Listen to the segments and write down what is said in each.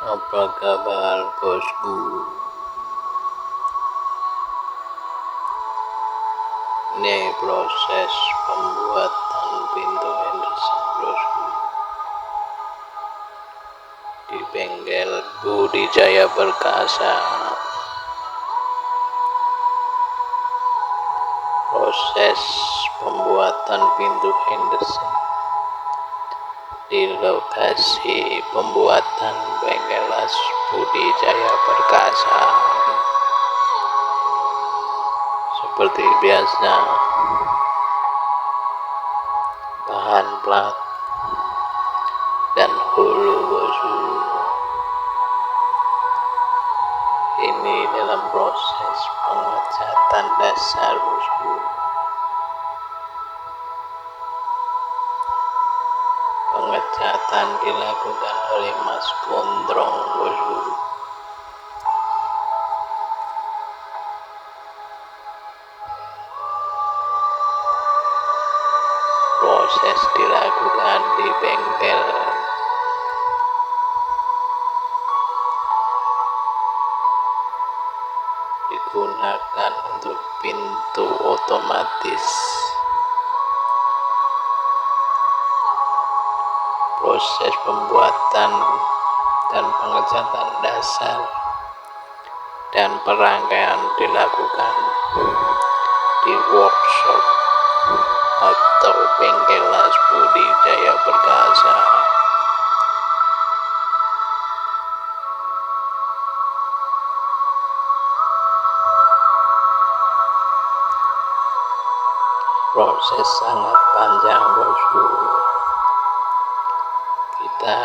Apa kabar bosku? Ini proses pembuatan pintu Henderson bosku di bengkel Budi Jaya Perkasa. Proses pembuatan pintu Henderson di lokasi pembuatan bengkel Budi Jaya Perkasa. Seperti biasa, bahan plat dan hulu bosku. Ini dalam proses pengecatan dasar bosku. Pengecatan dilakukan oleh Mas Gondrong bosku. Proses dilakukan di bengkel digunakan untuk pintu otomatis. Proses pembuatan dan pengecatan dasar dan perangkaian dilakukan di workshop atau bengkel Budi Jaya Perkasa. Proses sangat panjang bosku. Kita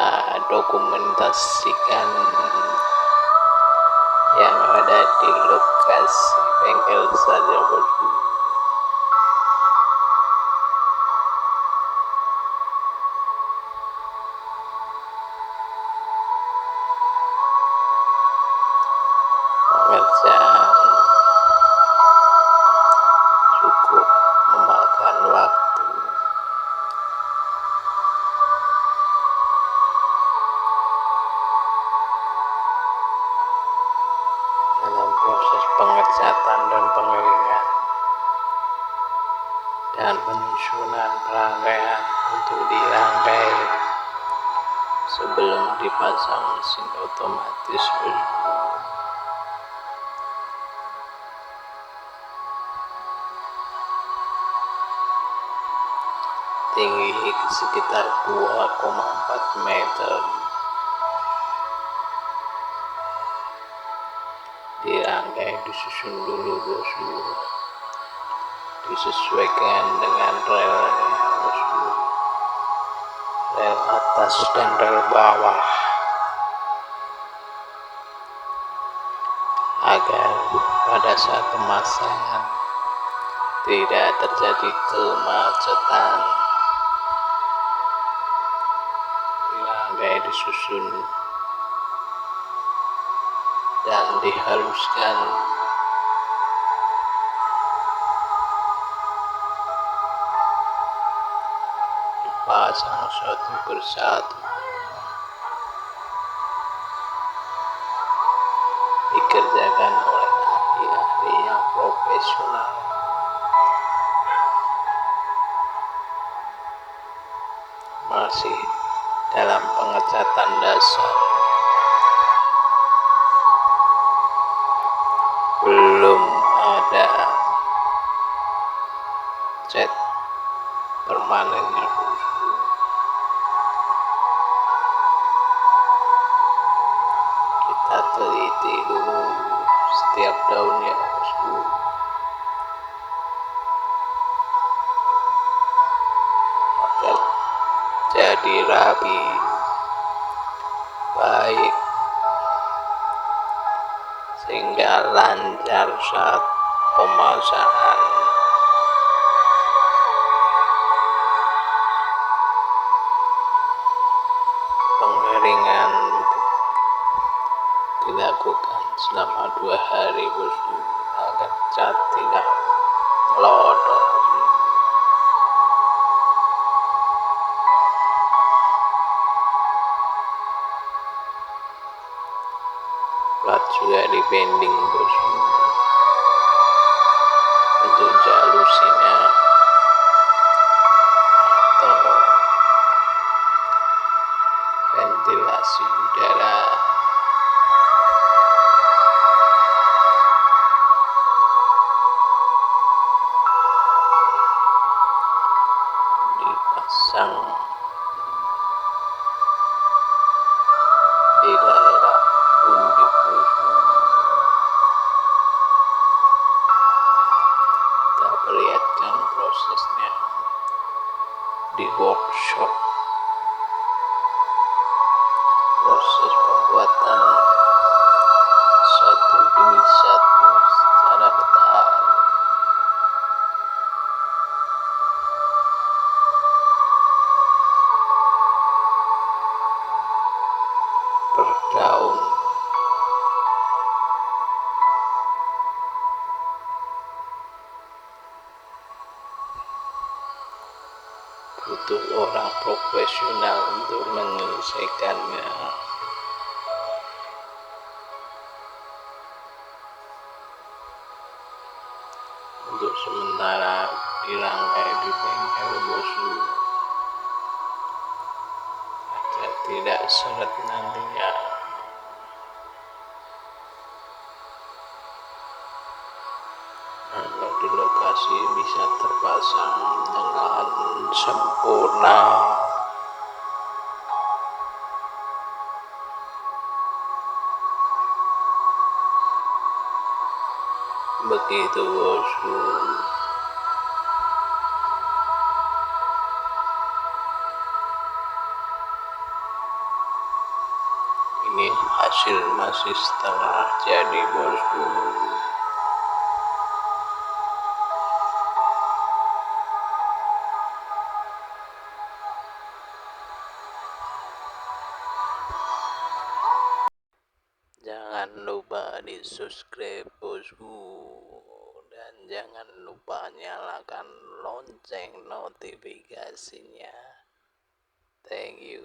dokumentasikan yang ada di lokasi bengkel saja bosku. Pengerjaan cukup memakan waktu. Dalam proses pengecatan dan pengeringan dan penyusunan perangkaian untuk dirangkai sebelum dipasang mesin otomatis bosku. Tinggi sekitar 2,4 meter. Dirangkai, disusun dulu bosku, disesuaikan dengan relnya bosku, rel atas dan rel bawah, agar pada saat pemasangan tidak terjadi kemacetan. Dirangkai, disusun dan dihaluskan. Dipasang satu persatu. Dikerjakan oleh ahli-ahli yang profesional. Masih dalam pengecatan dasar. Belum ada cat permanennya bosku. Kita teliti dulu setiap daunnya bosku, agar jadi rapi, baik, sehingga lancar saat pemasangan. Pengeringan dilakukan selama 2 hari bosku, agar cat tidak melodok. plat juga di bending bosku untuk jalusinya atau ventilasi udara. Dipasang di daerah pundi bosku. Kita perlihatkan prosesnya di workshop, proses pembuatan satu demi satu secara detail. Per daun butuh orang profesional untuk menyelesaikannya. Untuk sementara dirangkai di bengkel bosku agar tidak seret nantinya. Agar di lokasi bisa terpasang dengan sempurna. Begitu bosku. Ini hasil masih setengah jadi bosku. Jangan lupa di subscribe bosku, dan jangan lupa nyalakan lonceng notifikasinya. Thank you.